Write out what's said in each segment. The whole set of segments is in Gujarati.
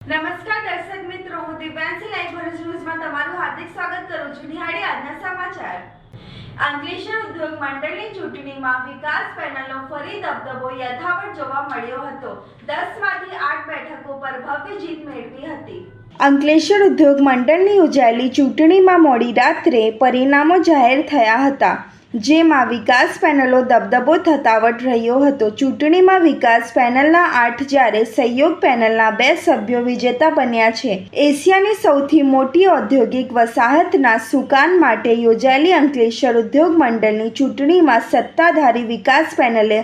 નમસ્કાર દર્શક મિત્રો, હું દિવ્યાંશી લાઈવ ભરૂચ ન્યૂઝમાં તમારું હાર્દિક સ્વાગત કરું છું. નિહાળી આજના સમાચાર. અંકલેશ્વર ઉદ્યોગ મંડળની ચૂંટણીમાં વિકાસ પેનલનો ફરી દબદબો યથાવત જોવા મળ્યો હતો. 10માંથી 8 બેઠકો પર ભવ્ય જીત મેળવી હતી. અંકલેશ્વર ઉદ્યોગ મંડળની યોજાયેલી ચૂંટણીમાં મોડી રાત્રે પરિણામો જાહેર થયા હતા, જેમાં વિકાસ પેનલો દબદબો થતાવટ રહ્યો હતો. ચૂંટણીમાં વિકાસ પેનલના 8 જ્યારે સહયોગ પેનલના 2 સભ્યો વિજેતા બન્યા છે. એશિયાની સૌથી મોટી ઔદ્યોગિક વસાહતના સુકાન માટે યોજાયેલી અંકલેશ્વર ઉદ્યોગ મંડળની ચૂંટણીમાં સત્તાધારી વિકાસ પેનલે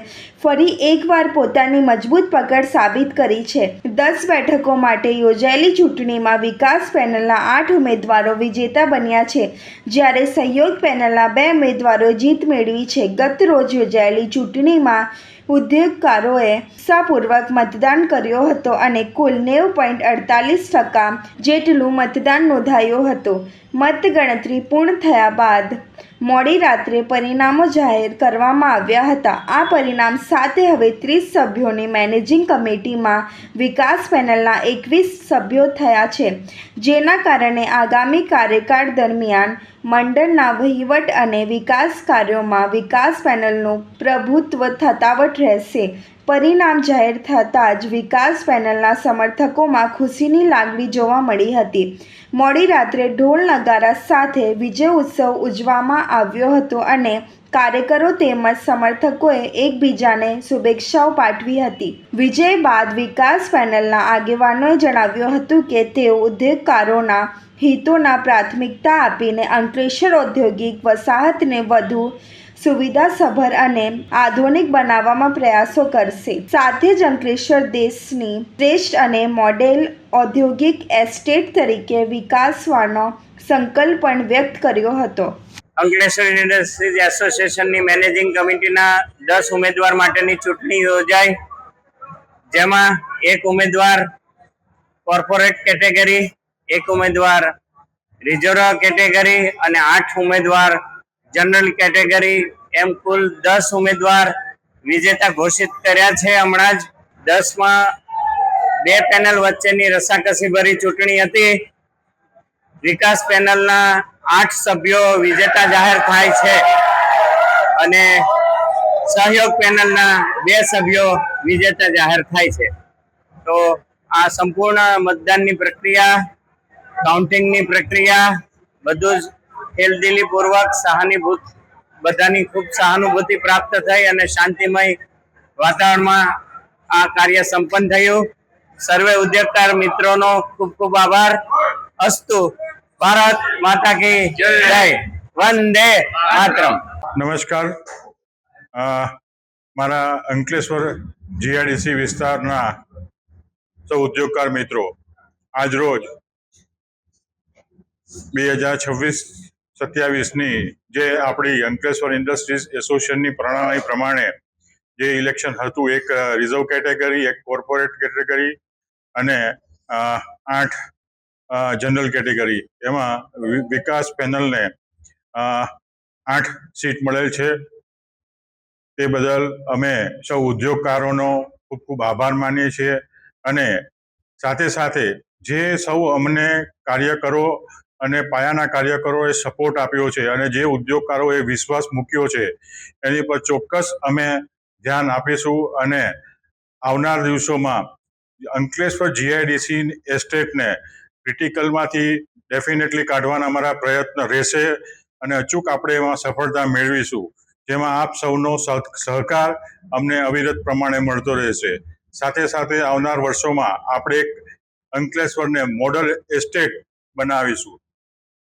ફરી એકવાર પોતાની મજબૂત પકડ સાબિત કરી છે. 10 બેઠકો માટે યોજાયેલી ચૂંટણીમાં વિકાસ પેનલના 8 ઉમેદવારો વિજેતા બન્યા છે, જ્યારે સહયોગ પેનલના 2 ઉમેદવારો જીત મેળવી છે. ગત રોજ યોજાયેલી ચૂંટણીમાં ઉદ્યોગકારોએ ઉત્સાહપૂર્વક મતદાન કર્યો હતો અને કુલ 90.48% જેટલું મતદાન નોંધાયું હતું. મતગણતરી પૂર્ણ થયા બાદ મોડી રાત્રે પરિણામો જાહેર કરવામાં આવ્યા હતા. આ પરિણામ સાથે હવે 30 સભ્યોની મેનેજિંગ કમિટીમાં વિકાસ પેનલના 21 સભ્યો થયા છે, જેના કારણે આગામી કાર્યકાળ દરમિયાન મંડળના વહીવટ અને વિકાસ કાર્યોમાં વિકાસ પેનલનું પ્રભુત્વ થતાવટ રહેશે. પરિણામ જાહેર થતાં જ વિકાસ પેનલના સમર્થકોમાં ખુશીની લાગણી જોવા મળી હતી. મોડી રાત્રે ઢોલ નગારા સાથે વિજય ઉત્સવ ઉજવવામાં આવ્યો હતો અને કાર્યકરો તેમજ સમર્થકોએ એકબીજાને શુભેચ્છાઓ પાઠવી હતી. વિજય બાદ વિકાસ પેનલના આગેવાનોએ જણાવ્યું હતું કે તેઓ ઉદ્યોગકારોના હિતોના પ્રાથમિકતા આપીને અંકલેશ્વર ઔદ્યોગિક વસાહતને વધુ સુવિધાસભર અને આધુનિક બનાવવામાં પ્રયાસો કરશે. સાથે જ અંકલેશ્વર દેશની શ્રેષ્ઠ અને મોડેલ ઔદ્યોગિક એસ્ટેટ તરીકે વિકાસવાનો સંકલ્પ પણ વ્યક્ત કર્યો હતો. અંકલેશ્વર ઇન્ડસ્ટ્રીઝ એસોસિએશનની મેનેજિંગ કમિટીના 10 ઉમેદવાર માટેની ચૂંટણી યોજાઈ, જેમાં એક ઉમેદવાર કોર્પોરેટ કેટેગરી, એક ઉમેદવાર રિઝર્વ કેટેગરી અને 8 ઉમેદવાર જનરલ કેટેગરી, એમ કુલ 10 ઉમેદવાર વિજેતા ઘોષિત કર્યા છે. હમણાં જ 10માં 2 પેનલ વચ્ચેની રસાકસી ભરી ચૂંટણી હતી. વિકાસ પેનલના 8 સભ્યો વિજેતા જાહેર થાય છે અને સહયોગ પેનલના 2 સભ્યો વિજેતા જાહેર થાય છે. તો આ સંપૂર્ણ મતદાનની પ્રક્રિયા, કાઉન્ટિંગની પ્રક્રિયા બધું જ ખેલદિલીપૂર્વક બધાની ખૂબ સહાનુભૂતિ પ્રાપ્ત થઈ અને શાંતિમય વાતાવરણમાં આ કાર્ય સંપન્ન થયું. સર્વે ઉદ્યોગકાર મિત્રોનો ખૂબ ખૂબ આભાર. અસ્તુ. ભારત માતા કી જય. વંદે માતરમ. નમસ્કાર. મારા અંકલેશ્વર જીઆઈડીસી વિસ્તારના સૌ ઉદ્યોગકાર મિત્રો, આજ રોજ 2026-27ની જે આપણી અંકલેશ્વર ઇન્ડસ્ટ્રીઝ એસોસિએશનની પ્રણાલી પ્રમાણે જે ઇલેક્શન હતું, એક રિઝર્વ કેટેગરી, એક કોર્પોરેટ કેટેગરી અને 8 જનરલ કેટેગરી, એમાં વિકાસ પેનલને 8 સીટ મળેલ છે. તે બદલ અમે સૌ ઉદ્યોગકારોનો ખૂબ ખૂબ આભાર માનીએ છીએ અને સાથે સાથે જે સૌ અમને કાર્યકરો અને પાયાના કાર્યકરોએ સપોર્ટ આપ્યો છે અને જે ઉદ્યોગકારોએ વિશ્વાસ મૂક્યો છે, એની પર ચોક્કસ અમે ધ્યાન આપીશું અને આવનાર દિવસોમાં અંકલેશ્વર જીઆઈડીસી એસ્ટેટને ક્રિટિકલમાંથી ડેફિનેટલી કાઢવાના અમારા પ્રયત્ન રહેશે અને અચૂક આપણે એમાં સફળતા મેળવીશું, જેમાં આપ સૌનો સહકાર અમને અવિરત પ્રમાણે મળતો રહેશે. સાથે સાથે આવનાર વર્ષોમાં આપણે એક અંકલેશ્વરને મોડલ એસ્ટેટ બનાવીશું,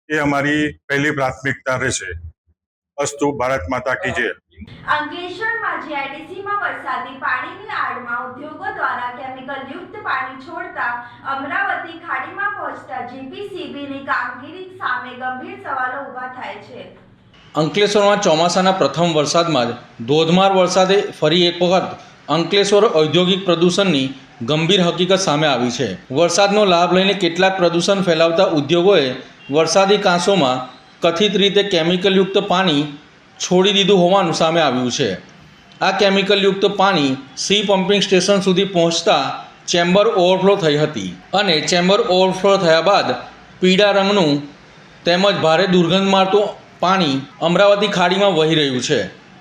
એ અમારી પહેલી પ્રાથમિકતા રહેશે. અસ્તુ. ભારત માતા કી જય. અંકલેશ્વરમાં જીઆઈડીસીમાં વરસાદી પાણીની આડમાં ઉદ્યોગો દ્વારા કેમિકલયુક્ત પાણી છોડતા અમરાવતી ખાડીમાં પહોંચતા જીપીસીબીની કામગીરી સામે ગંભીર સવાલો ઊભા થાય છે. અંકલેશ્વરમાં ચોમાસાના પ્રથમ વરસાદમાં જ ધોધમાર વરસાદે ફરી એક વખત અંકલેશ્વર ઔદ્યોગિક પ્રદૂષણની ગંભીર હકીકત સામે આવી છે. વરસાદનો લાભ લઈને કેટલાક પ્રદૂષણ ફેલાવતા ઉદ્યોગોએ વરસાદી કાંસોમાં કથિત રીતે કેમિકલયુક્ત પાણી છોડી દીધું હોવાનું સામે આવ્યું છે. આ કેમિકલયુક્ત પાણી સી પમ્પિંગ સ્ટેશન સુધી પહોંચતા ચેમ્બર ઓવરફ્લો થઈ હતી અને ચેમ્બર ઓવરફ્લો થયા બાદ પીળા રંગનું તેમજ ભારે દુર્ગંધ મારતું પાણી અમરાવતી ખાડીમાં વહી રહ્યું છે.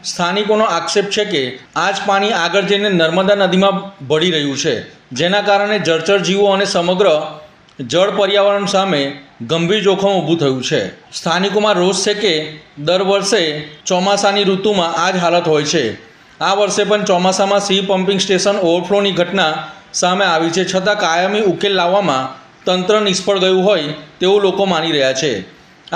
સ્થાનિકોનો આક્ષેપ છે કે આ જ પાણી આગળ જઈને નર્મદા નદીમાં ભળી રહ્યું છે, જેના કારણે જળચર જીવો અને સમગ્ર જળ પર્યાવરણ સામે ગંભીર જોખમ ઊભું થયું છે. સ્થાનિકોમાં રોષ છે કે દર વર્ષે ચોમાસાની ઋતુમાં આ જ હાલત હોય છે. આ વર્ષે પણ ચોમાસામાં સી પમ્પિંગ સ્ટેશન ઓવરફ્લોની ઘટના સામે આવી છે, છતાં કાયમી ઉકેલ લાવવામાં તંત્ર નિષ્ફળ ગયું હોય તેવું લોકો માની રહ્યા છે.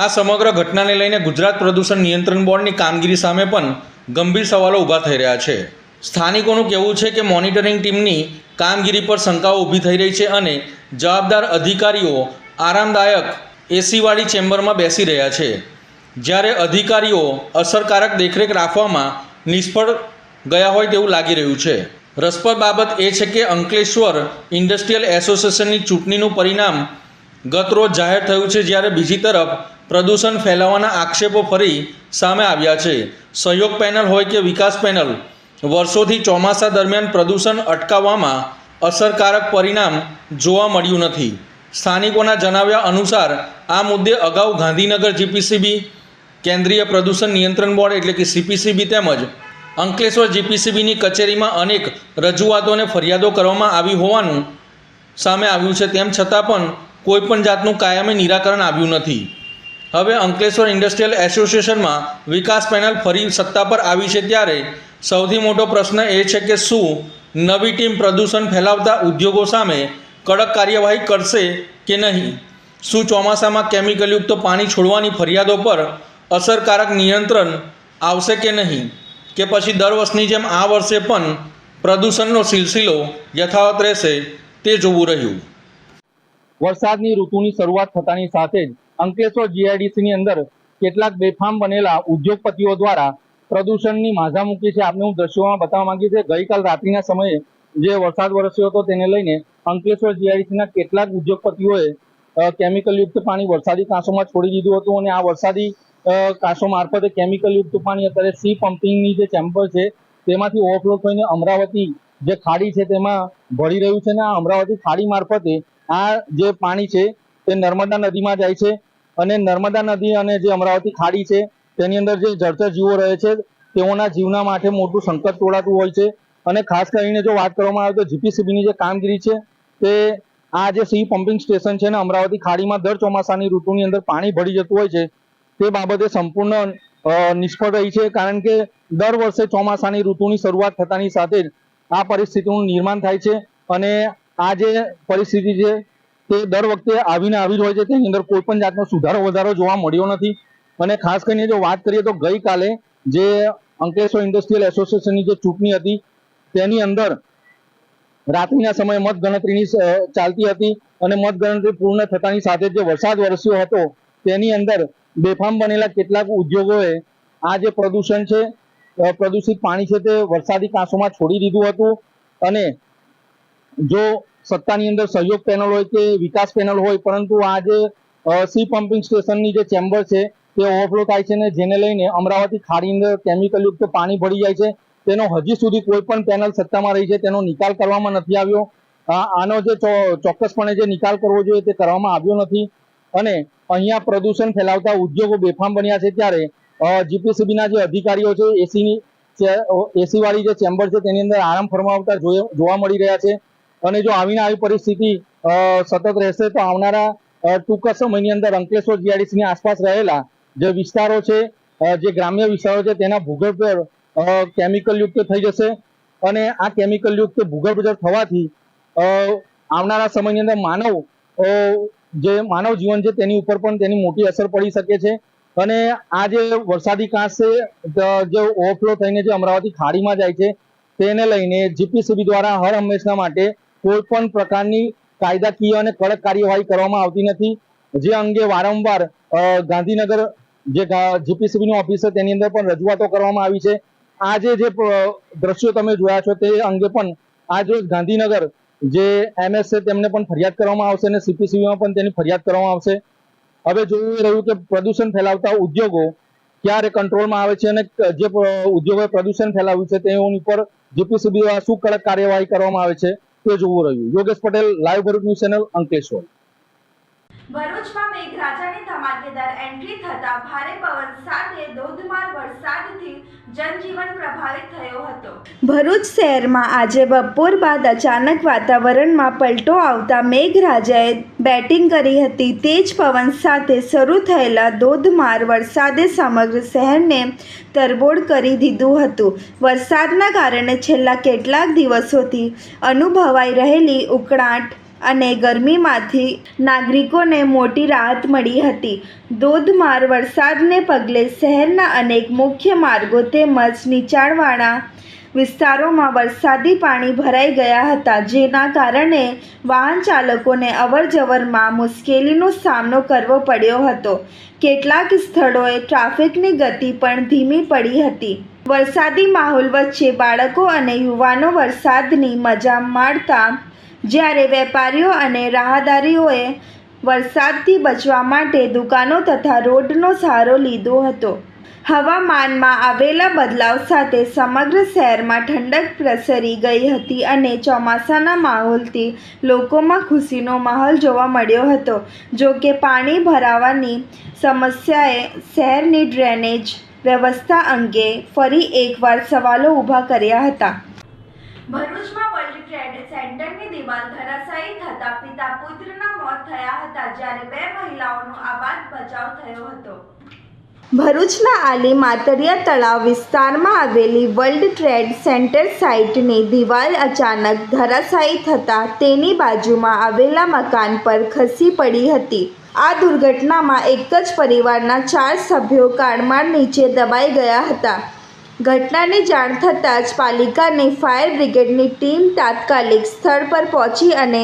આ સમગ્ર ઘટનાને લઈને ગુજરાત પ્રદૂષણ નિયંત્રણ બોર્ડની કામગીરી સામે પણ ગંભીર સવાલો ઊભા થઈ રહ્યા છે. સ્થાનિકોનું કહેવું છે કે મોનિટરિંગ ટીમની કામગીરી પર શંકાઓ ઊભી થઈ રહી છે અને જવાબદાર અધિકારીઓ આરામદાયક એસીવાળી ચેમ્બરમાં બેસી રહ્યા છે, જ્યારે અધિકારીઓ અસરકારક દેખરેખ રાખવામાં નિષ્ફળ ગયા હોય તેવું લાગી રહ્યું છે. રસપ્રદ બાબત એ છે કે અંકલેશ્વર ઇન્ડસ્ટ્રીયલ એસોસિએશનની ચૂંટણીનું પરિણામ ગત રોજ જાહેર થયું છે, જ્યારે બીજી તરફ પ્રદૂષણ ફેલાવવાના આક્ષેપો ફરી સામે આવ્યા છે. સહયોગ પેનલ હોય કે વિકાસ પેનલ વર્ષોથી ચોમાસા દરમિયાન પ્રદૂષણ અટકાવવામાં અસરકારક પરિણામ જોવા મળ્યું નથી. સ્થાનિકોના જણાવ્યા અનુસાર આ મુદ્દે અગાઉ ગાંધીનગર જીપીસીબી, કેન્દ્રીય પ્રદૂષણ નિયંત્રણ બોર્ડ એટલે કે સીપીસીબી તેમજ અંકલેશ્વર જીપીસીબીની કચેરીમાં અનેક રજૂઆતો અને ફરિયાદો કરવામાં આવી હોવાનું સામે આવ્યું છે. તેમ છતાં પણ કોઈપણ જાતનું કાયમી નિરાકરણ આવ્યું નથી. હવે અંકલેશ્વર ઇન્ડસ્ટ્રીયલ એસોસિએશનમાં વિકાસ પેનલ ફરી સત્તા પર આવી છે, ત્યારે સૌથી મોટો પ્રશ્ન એ છે કે શું નવી ટીમ પ્રદૂષણ ફેલાવતા ઉદ્યોગો સામે કડક કાર્યવાહી કરશે કે નહીં? શું ચોમાસામાં કેમિકલયુક્ત પાણી છોડવાની ફરિયાદો પર અસરકારક નિયંત્રણ આવશે કે નહીં? કે પછી દર વર્ષની જેમ આ વર્ષે પણ પ્રદૂષણનો સિલસિલો યથાવત રહેશે તે જોવું રહ્યું. વરસાદની ઋતુની શરૂઆત થતાની સાથે જ અંકલેશ્વર જીઆઈડીસીની અંદર કેટલાક બેફામ બનેલા ઉદ્યોગપતિઓ દ્વારા પ્રદૂષણની માઝા મૂકી છે. આપને હું દ્રશ્યોમાં બતાવવા માંગી છે, ગઈકાલ રાત્રિના સમયે જે વરસાદ વરસ્યો હતો તેને લઈને અંકલેશ્વર જીઆઈડીસીના કેટલાક ઉદ્યોગપતિઓએ કેમિકલયુક્ત પાણી વરસાદી કાંસોમાં છોડી દીધું હતું અને આ વરસાદી કાંસો મારફતે કેમિકલયુક્ત પાણી અત્યારે સી પમ્પિંગની જે ચેમ્બર છે તેમાંથી ઓવરફ્લો થઈને અમરાવતી જે ખાડી છે તેમાં ભળી રહ્યું છે અને આ અમરાવતી ખાડી મારફતે આ જે પાણી છે તે નર્મદા નદીમાં જાય છે અને નર્મદા નદી અને જે અમરાવતી ખાડી છે તેની અંદર જે જળચર જીવો રહે છે તેઓના જીવના માટે મોટું સંકટ તોડાતું હોય છે. અને ખાસ કરીને જો વાત કરવામાં આવે તો જીપીસીબીની જે કામગીરી છે તે આ જે સી પમ્પિંગ સ્ટેશન છે ને અમરાવતી ખાડીમાં દર ચોમાસાની ઋતુની અંદર પાણી ભળી જતું હોય છે તે બાબતે સંપૂર્ણ નિષ્ફળ રહી છે, કારણ કે દર વર્ષે ચોમાસાની ઋતુની શરૂઆત થતાની સાથે જ આ પરિસ્થિતિનું નિર્માણ થાય છે અને આ જે પરિસ્થિતિ છે તે દર વખતે આવીને આવી જ હોય છે. તેની અંદર કોઈ પણ જાતનો સુધારો વધારો જોવા મળ્યો નથી. અને ખાસ કરીને જો વાત કરીએ તો ગઈકાલે જે અંકલેશ્વર ઇન્ડસ્ટ્રીયલ એસોસિએશનની જે ચૂંટણી હતી તેની અંદર રાત્રિના સમયે મતગણતરીની ચાલતી હતી અને મતગણતરી પૂર્ણ થતાની સાથે જે વરસાદ વરસ્યો હતો તેની અંદર બેફામ બનેલા કેટલાક ઉદ્યોગોએ આ જે પ્રદૂષણ છે, પ્રદૂષિત પાણી છે તે વરસાદી કાંસોમાં છોડી દીધું હતું. અને જો સત્તાની અંદર સહયોગ પેનલ હોય કે વિકાસ પેનલ હોય, પરંતુ આ જે સી પમ્પિંગ સ્ટેશનની જે ચેમ્બર છે તે ઓવરફ્લો થાય છે ને જેને લઈને અમરાવતી ખાડી અંદર કેમિકલયુક્ત પાણી ભળી જાય છે. તેનો હજી સુધી કોઈ પણ પેનલ સત્તામાં રહી છે તેનો નિકાલ કરવામાં નથી આવ્યો. આનો જે ચોક્કસપણે જે નિકાલ કરવો જોઈએ તે કરવામાં આવ્યો નથી. અને અહીંયા પ્રદૂષણ ફેલાવતા ઉદ્યોગો બેફામ બન્યા છે, ત્યારે જીપીસીબીના જે અધિકારીઓ છે એસી વાળી જે ચેમ્બર છે તેની અંદર આરામ ફરમાવતા જોવા મળી રહ્યા છે. અને જો આવીને આવી પરિસ્થિતિ સતત રહેશે તો આવનારા ટૂંક સમયની અંદર અંકલેશ્વર જીઆઈડીસીની આસપાસ રહેલા જે વિસ્તારો છે, જે ગ્રામ્ય વિસ્તારો છે તેના ભૂગર્ભ કેમિકલયુક્ત થઈ જશે અને આ કેમિકલયુક્ત ભૂગર્ભ જળ થવાથી આવનારા સમયની અંદર માનવ જીવન છે તેની ઉપર પણ તેની મોટી અસર પડી શકે છે. અને આ જે વરસાદી કાંસ છે જે ઓવરફ્લો થઈને જે અમરાવતી ખાડીમાં જાય છે તેને લઈને જીપીસીબી દ્વારા હર હંમેશના માટે કોઈ પણ પ્રકારની કાયદાકીય અને કડક કાર્યવાહી કરવામાં આવતી નથી, જે અંગે વારંવાર ગાંધીનગર જે જીપીસીબીનું ઓફિસ છે તેની અંદર પણ રજૂઆતો કરવામાં આવી છે. આજે જે દ્રશ્યો તમે જોયા છો તે અંગે પણ આજે ગાંધીનગર જે એમએસ છે તેમને પણ ફરિયાદ કરવામાં આવશે અને સીપીસીબીમાં પણ તેની ફરિયાદ કરવામાં આવશે. હવે જોયું રહ્યું કે પ્રદૂષણ ફેલાવતા ઉદ્યોગો ક્યારે કંટ્રોલમાં આવે છે અને જે ઉદ્યોગોએ પ્રદૂષણ ફેલાવ્યું છે તેઓની પર જીપીસીબી દ્વારા શું કડક કાર્યવાહી કરવામાં આવે છે તે જોવું રહ્યું. Yogesh Patel, live Bharuch news channel, Ankleshwar. ભરૂચમાં મેઘરાજાની ધમાકેદાર એન્ટ્રી થતા ભારે પવન સાથે ધોધમાર વરસાદથી જનજીવન પ્રભાવિત થયો હતો. ભરૂચ શહેરમાં આજે બપોર બાદ અચાનક વાતાવરણમાં પલટો આવતા મેઘરાજાએ બેટિંગ કરી હતી. તેજ પવન સાથે શરૂ થયેલા ધોધમાર વરસાદે સમગ્ર શહેરને તરબોળ કરી દીધું હતું. વરસાદના કારણે છેલ્લા કેટલાક દિવસોથી અનુભવાઈ રહેલી ઉકળાટ અને ગરમીમાંથી નાગરિકોને મોટી રાહત મળી હતી. ધોધમાર વરસાદને પગલે શહેરના અનેક મુખ્ય માર્ગો તેમજ નીચાણવાળા વિસ્તારોમાં વરસાદી પાણી ભરાઈ ગયા હતા, જેના કારણે વાહન ચાલકોને અવરજવરમાં મુશ્કેલીનો સામનો કરવો પડ્યો હતો. કેટલાક સ્થળોએ ટ્રાફિકની ગતિ પણ ધીમી પડી હતી. વરસાદી માહોલ વચ્ચે બાળકો અને યુવાનો વરસાદની મજા માણતા, જ્યારે વેપારીઓ અને રાહદારીઓએ વરસાદથી બચવા માટે દુકાનો તથા રોડનો સહારો લીધો હતો. હવામાનમાં આવેલા બદલાવ સાથે સમગ્ર શહેરમાં ઠંડક પ્રસરી ગઈ હતી અને ચોમાસાના માહોલથી લોકોમાં ખુશીનો માહોલ જોવા મળ્યો હતો. જો કે પાણી ભરાવાની સમસ્યાએ શહેરની ડ્રેનેજ વ્યવસ્થા અંગે ફરી એકવાર સવાલો ઊભા કર્યા હતા. ભરૂચમાં વર્લ્ડ ટ્રેડ સેન્ટરની દિવાલ ધરાશાયી થતા પિતા પુત્રના મોત થયા હતા, જ્યારે 2 મહિલાઓનો આબાદ બચાવ થયો હતો. ભરૂચના આલી માતરિયા તળાવ વિસ્તારમાં આવેલી વર્લ્ડ ટ્રેડ સેન્ટર સાઇટની દિવાલ અચાનક ધરાશાયી થતાં તેની બાજુમાં આવેલા મકાન પર ખસી પડી હતી. આ દુર્ઘટનામાં એક જ પરિવારના 4 સભ્યો કાળમાળ નીચે દબાઈ ગયા હતા. ઘટનાની જાણ થતાં જ પાલિકાની ફાયર બ્રિગેડની ટીમ તાત્કાલિક સ્થળ પર પહોંચી અને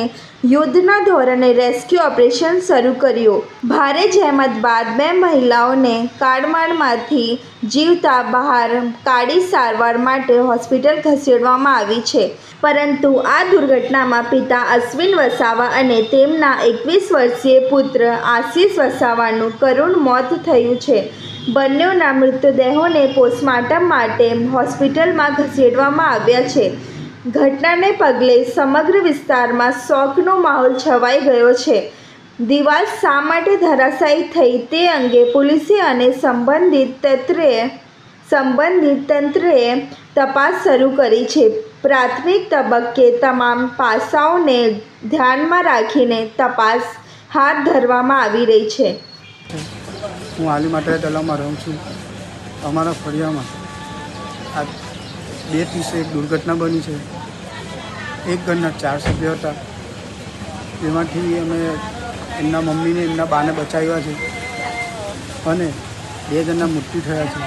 યુદ્ધના ધોરણે રેસ્ક્યુ ઓપરેશન શરૂ કર્યું. ભારે જહેમત બાદ 2 મહિલાઓને કાળમાળમાંથી જીવતા બહાર કાઢી સારવાર માટે હોસ્પિટલ ખસેડવામાં આવી છે. પરંતુ આ દુર્ઘટનામાં પિતા અશ્વિન વસાવા અને તેમના 21 વર્ષીય પુત્ર આશીષ વસાવાનું કરુણ મોત થયું છે. બંનેના મૃતદેહોને પોસ્ટમોર્ટમ માટે હોસ્પિટલમાં ખસેડવામાં આવ્યા છે. ઘટનાને પગલે સમગ્ર વિસ્તારમાં શોકનો માહોલ છવાઈ ગયો છે. દિવાલ શા માટે ધરાશાયી થઈ તે અંગે પોલીસે અને સંબંધિત તંત્રએ તપાસ શરૂ કરી છે. પ્રાથમિક તબક્કે તમામ પાસાઓને ધ્યાનમાં રાખીને તપાસ હાથ ધરવામાં આવી રહી છે. હું આલી માતરિયા તળાવમાં રહું છું. અમારા ફળિયામાં આ 2:30 એક દુર્ઘટના બની છે. એક ઘરના 4 સભ્યો હતા. તેમાંથી અમે એમના મમ્મીને એમના બાને બચાવ્યા છે અને 2 જણના મૃત્યુ થયા છે.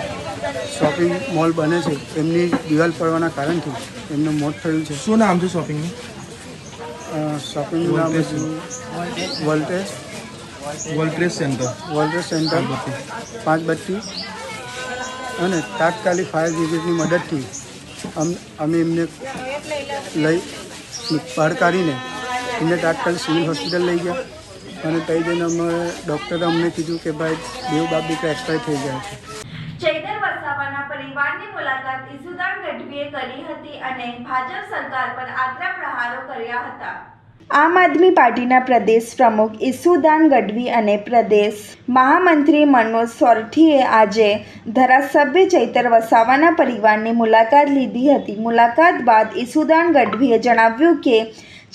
શોપિંગ મોલ બને છે, એમની દિવાલ પડવાના કારણથી એમનું મોત થયું છે. શું નામ છે શોપિંગનું? શોપિંગનું નામ છે વર્લ્ડ ટ્રેડ સેન્ટર 5 બત્તી. અને તાત્કાલિક ફાયર બ્રિગેડની મદદથી અમે એમને લઈ બહાર કાઢીને એમને તાત્કાલિક સિવિલ હોસ્પિટલ લઈ ગયા અને ત્યાં જઈને અમે ડૉક્ટરે અમને કીધું કે ભાઈ 2 બાપ દીકરા એક્સપાયર થઈ ગયા છે. ચૈતર વસાવાના પરિવારની મુલાકાત ઈસુદાન ગઢવીએ કરી હતી અને ભાજપ સરકાર પર આકરા પ્રહારો કર્યા હતા. આમ આદમી પાર્ટીના પ્રદેશ પ્રમુખ ઈસુદાન ગઢવી અને પ્રદેશ મહામંત્રી મનોજ સોરઠીએ આજે ધારાસભ્ય ચૈતર વસાવાના પરિવારની મુલાકાત લીધી હતી. મુલાકાત બાદ ઈસુદાન ગઢવીએ જણાવ્યું કે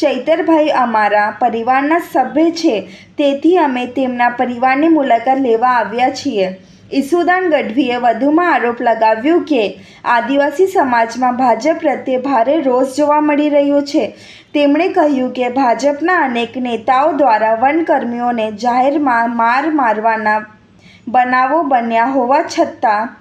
ચૈતરભાઈ અમારા પરિવારના સભ્ય છે, તેથી અમે તેમના પરિવારની મુલાકાત લેવા આવ્યા છીએ. ઈસુદાન ગઢવીએ વધુમાં આરોપ લગાવ્યો કે આદિવાસી સમાજમાં ભાજપ પ્રત્યે ભારે રોષ જોવા મળી રહ્યો છે. તેમણે કહ્યું કે ભાજપના અનેક નેતાઓ દ્વારા વનકર્મીઓને જાહેરમાં મારવાના બનાવો બન્યા હોવા છતાં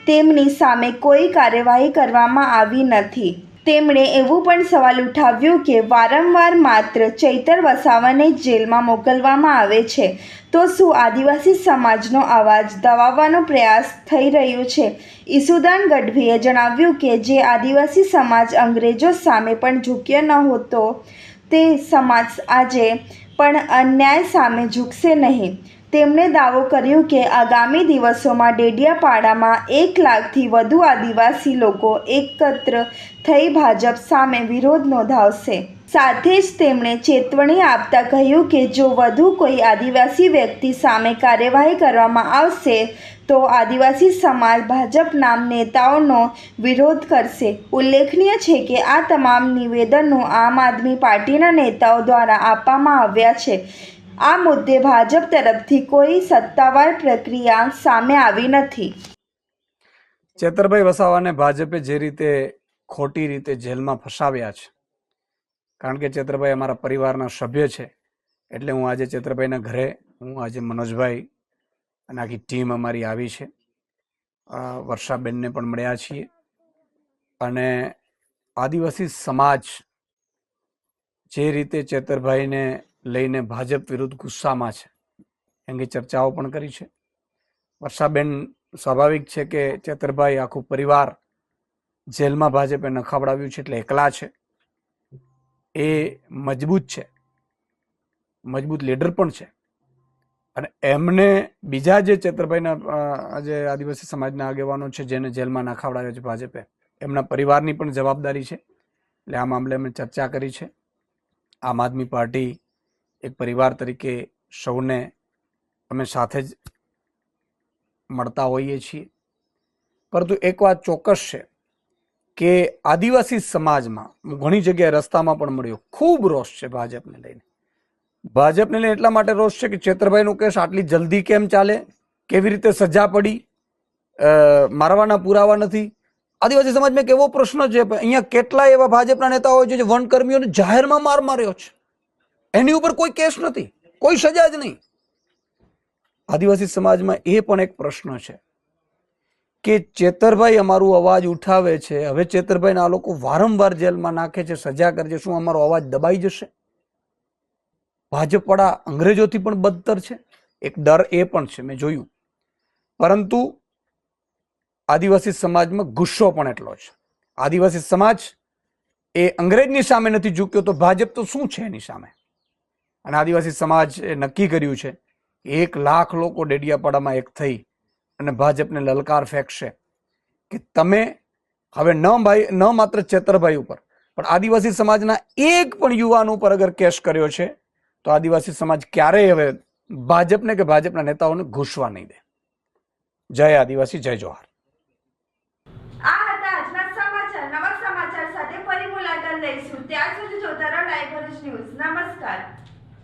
તેમની સામે કોઈ કાર્યવાહી કરવામાં આવી નથી. તેમણે એવું પણ સવાલ ઉઠાવ્યો કે વારંવાર માત્ર ચૈતર વસાવાને જેલમાં મોકલવામાં આવે છે, તો શું આદિવાસી સમાજનો અવાજ દબાવવાનો પ્રયાસ થઈ રહ્યો છે? ઈસુદાન ગઢવીએ જણાવ્યું કે જે આદિવાસી સમાજ અંગ્રેજો સામે પણ ઝૂક્યો ન હતો, તે સમાજ આજે પણ અન્યાય સામે ઝૂકશે નહીં. તેમણે દાવો કર્યો કે આગામી દિવસોમાં ડેડિયાપાડામાં 1 લાખથી વધુ આદિવાસી લોકો એકત્ર થઈ ભાજપ સામે વિરોધ નોંધાવશે. સાથે જ તેમણે ચેતવણી આપતા કહ્યું કે જો વધુ કોઈ આદિવાસી વ્યક્તિ સામે કાર્યવાહી કરવામાં આવશે તો આદિવાસી સમાજ ભાજપના નેતાઓનો વિરોધ કરશે. ઉલ્લેખનીય છે કે આ તમામ નિવેદનો આમ આદમી પાર્ટીના નેતાઓ દ્વારા આપવામાં આવ્યા છે. આ મુદ્દે ભાજપ તરફથી કોઈ સત્તાવાર પ્રક્રિયા સામે આવી નથી. ચેતરભાઈ વસાવાને ભાજપે જે રીતે ખોટી રીતે જેલમાં ફસાવ્યા છે, કારણ કે ચેતરભાઈ અમારા પરિવારના સભ્ય છે, એટલે હું આજે ચેતરભાઈના ઘરે, હું આજે મનોજભાઈ અને આખી ટીમ અમારી આવી છે. વર્ષાબેનને પણ મળ્યા છીએ અને આદિવાસી સમાજ જે રીતે ચેતરભાઈને લઈને ભાજપ વિરુદ્ધ ગુસ્સામાં છે એની ચર્ચાઓ પણ કરી છે. વર્ષાબેન, સ્વાભાવિક છે કે ચેતરભાઈ આખું પરિવાર જેલમાં ભાજપે નખાવડાવ્યું છે એટલે એકલા છે. એ મજબૂત છે, મજબૂત લીડર પણ છે અને એમને બીજા જે ચેતરભાઈના જે આદિવાસી સમાજના આગેવાનો છે જેને જેલમાં નખાવડાવ્યો છે ભાજપે, એમના પરિવારની પણ જવાબદારી છે. એટલે આ મામલે અમે ચર્ચા કરી છે. આમ આદમી પાર્ટી એક પરિવાર તરીકે સૌને અમે સાથે જ મળતા હોઈએ છીએ. પરંતુ એક વાત ચોક્કસ છે કે આદિવાસી સમાજમાં ઘણી જગ્યાએ રસ્તામાં પણ મળ્યો, ખૂબ રોષ છે ભાજપને લઈને. ભાજપને લઈને એટલા માટે રોષ છે કે ચેતરભાઈનો કેસ આટલી જલ્દી કેમ ચાલે, કેવી રીતે સજા પડી, મારવાના પુરાવા નથી. આદિવાસી સમાજમાં એક એવો પ્રશ્ન છે, અહીંયા કેટલાય એવા ભાજપના નેતાઓ છે જે વનકર્મીઓને જાહેરમાં માર માર્યો છે, એની ઉપર કોઈ કેસ નથી, કોઈ સજા જ નહીં. આદિવાસી સમાજમાં એ પણ એક પ્રશ્ન છે કે ચેતરભાઈ અમારું અવાજ ઉઠાવે છે, હવે ચેતરભાઈને આ લોકો વારંવાર જેલમાં નાખે છે, સજા કરે છે, શું અમારો અવાજ દબાઈ જશે? ભાજપવાળા અંગ્રેજોથી પણ બદતર છે, એક ડર એ પણ છે, મેં જોયું. પરંતુ આદિવાસી સમાજમાં ગુસ્સો પણ એટલો છે. આદિવાસી સમાજ એ અંગ્રેજની સામે નથી ઝૂક્યો તો ભાજપ તો શું છે એની સામે? અને આદિવાસી સમાજ એ નક્કી કર્યું છે 1 લાખ લોકો ડેડિયાપાડામાં એક થઈ અને ભાજપને લલકાર ફેંકશે કે તમે હવે ન માત્ર ચેતરભાઈ ઉપર પણ આદિવાસી સમાજના એક પણ યુવાન ઉપર અગર કેસ કર્યો છે તો આદિવાસી સમાજ ક્યારેય હવે ભાજપને કે ભાજપના નેતાઓને ઘૂસવા નહીં દે. જય આદિવાસી, જય જોહાર. આ હતા આજના સમાચાર. નવા સમાચાર સાથે ફરી મુલાકાત લઈશું. ત્યાર સુધી જોતા રહો લાઈવ ભરૂચ ન્યૂઝ. નમસ્કાર.